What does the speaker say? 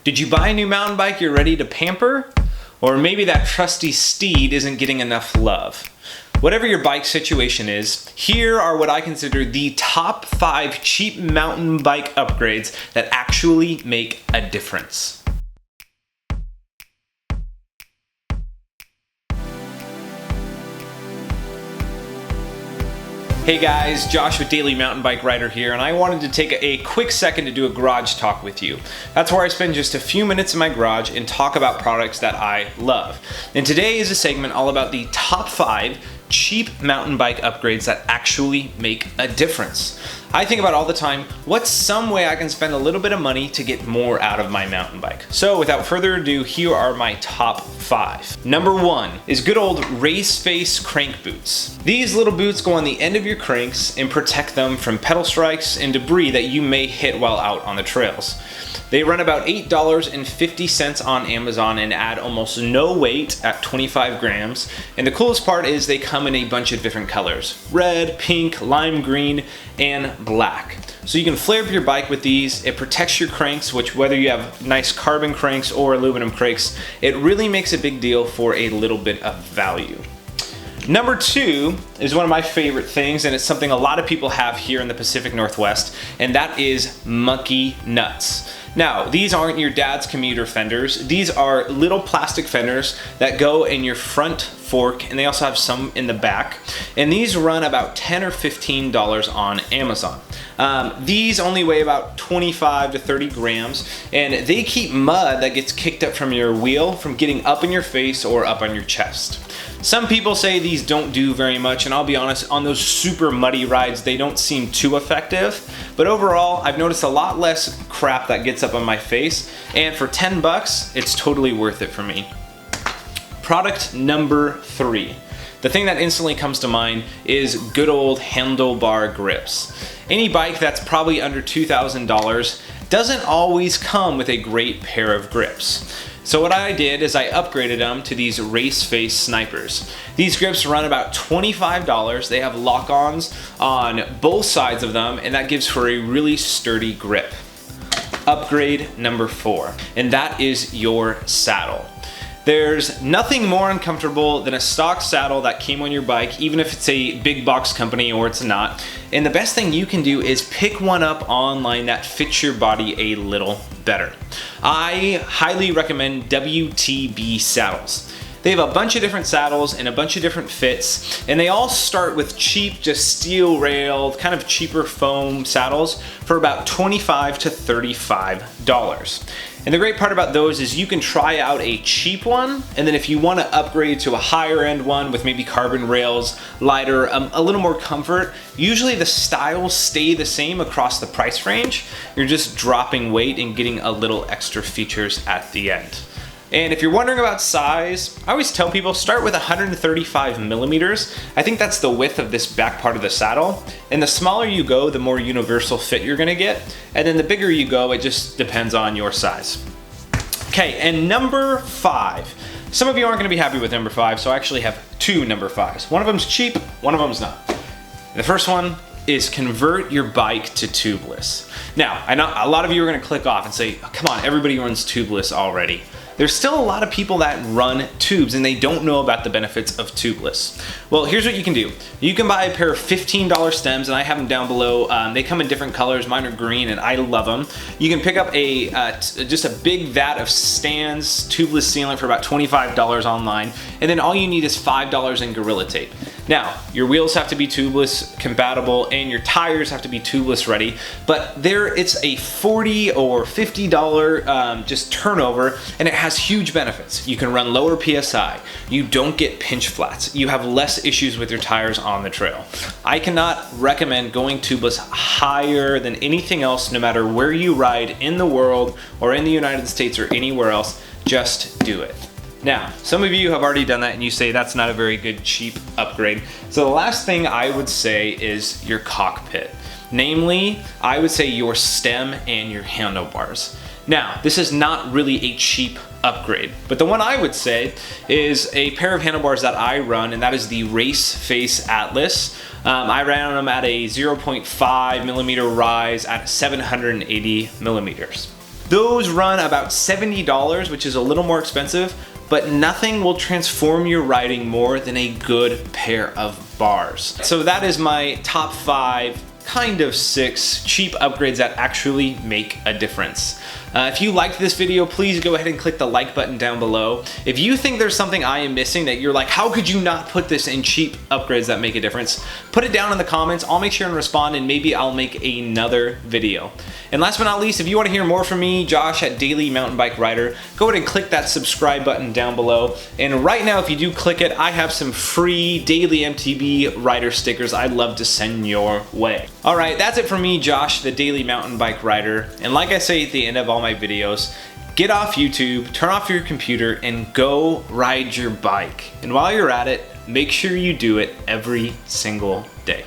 Did you buy a new mountain bike you're ready to pamper? Or maybe that trusty steed isn't getting enough love. Whatever your bike situation is, here are what I consider the top 5 cheap mountain bike upgrades that actually make a difference. Hey guys, Josh with Daily Mountain Bike Rider here, and I wanted to take a quick second to do a garage talk with you. That's where I spend just a few minutes in my garage and talk about products that I love. And today is a segment all about the top 5 cheap mountain bike upgrades that actually make a difference. I think about all the time, what's some way I can spend a little bit of money to get more out of my mountain bike? So without further ado, here are my top 5. Number 1 is good old race face crank boots. These little boots go on the end of your cranks and protect them from pedal strikes and debris that you may hit while out on the trails. They run about $8.50 on Amazon and add almost no weight at 25 grams. And the coolest part is they come in a bunch of different colors: red, pink, lime green, and black. So you can flare up your bike with these. It protects your cranks, which whether you have nice carbon cranks or aluminum cranks, it really makes a big deal for a little bit of value. Number 2 is one of my favorite things, and it's something a lot of people have here in the Pacific Northwest, and that is monkey nuts. Now, these aren't your dad's commuter fenders. These are little plastic fenders that go in your front fork, and they also have some in the back. And these run about $10 or $15 on Amazon. These only weigh about 25 to 30 grams, and they keep mud that gets kicked up from your wheel from getting up in your face or up on your chest. Some people say these don't do very much, and I'll be honest, on those super muddy rides, they don't seem too effective. But overall, I've noticed a lot less crap that gets up on my face, and for 10 bucks, it's totally worth it for me. Product number 3. The thing that instantly comes to mind is good old handlebar grips. Any bike that's probably under $2,000 doesn't always come with a great pair of grips. So what I did is I upgraded them to these race face snipers. These grips run about $25. They have lock-ons on both sides of them, and that gives for a really sturdy grip. Upgrade number 4, and that is your saddle. There's nothing more uncomfortable than a stock saddle that came on your bike, even if it's a big box company or it's not. And the best thing you can do is pick one up online that fits your body a little better. I highly recommend WTB saddles. They have a bunch of different saddles and a bunch of different fits, and they all start with cheap, just steel railed, kind of cheaper foam saddles for about $25 to $35. And the great part about those is you can try out a cheap one, and then if you want to upgrade to a higher end one with maybe carbon rails, lighter, a little more comfort, usually the styles stay the same across the price range. You're just dropping weight and getting a little extra features at the end. And if you're wondering about size, I always tell people start with 135 millimeters. I think that's the width of this back part of the saddle. And the smaller you go, the more universal fit you're gonna get. And then the bigger you go, it just depends on your size. Okay, and number 5. Some of you aren't gonna be happy with number 5, so I actually have 2 number 5s. One of them's cheap, one of them's not. The first one is convert your bike to tubeless. Now, I know a lot of you are gonna click off and say, oh, come on, everybody runs tubeless already. There's still a lot of people that run tubes and they don't know about the benefits of tubeless. Well, here's what you can do. You can buy a pair of $15 stems, and I have them down below. They come in different colors. Mine are green and I love them. You can pick up just a big vat of Stan's tubeless sealant for about $25 online, and then all you need is $5 in Gorilla Tape. Now, your wheels have to be tubeless compatible and your tires have to be tubeless ready, but it's a $40 or $50 just turnover, and it has huge benefits. You can run lower PSI, you don't get pinch flats, you have less issues with your tires on the trail. I cannot recommend going tubeless higher than anything else, no matter where you ride in the world or in the United States or anywhere else. Just do it. Now, some of you have already done that and you say that's not a very good cheap upgrade. So the last thing I would say is your cockpit. Namely, I would say your stem and your handlebars. Now, this is not really a cheap upgrade, but the one I would say is a pair of handlebars that I run, and that is the Race Face Atlas. I ran them at a 0.5 millimeter rise at 780 millimeters. Those run about $70, which is a little more expensive, but nothing will transform your riding more than a good pair of bars. So that is my top 5, kind of 6 cheap upgrades that actually make a difference. If you liked this video, please go ahead and click the like button down below. If you think there's something I am missing that you're like, how could you not put this in cheap upgrades that make a difference? Put it down in the comments. I'll make sure and respond, and maybe I'll make another video. And last but not least, if you want to hear more from me, Josh at Daily Mountain Bike Rider, go ahead and click that subscribe button down below. And right now, if you do click it, I have some free Daily MTB rider stickers I'd love to send your way. All right, that's it from me, Josh, the Daily Mountain Bike Rider. And like I say at the end of all my videos, get off YouTube, turn off your computer, and go ride your bike. And while you're at it, make sure you do it every single day.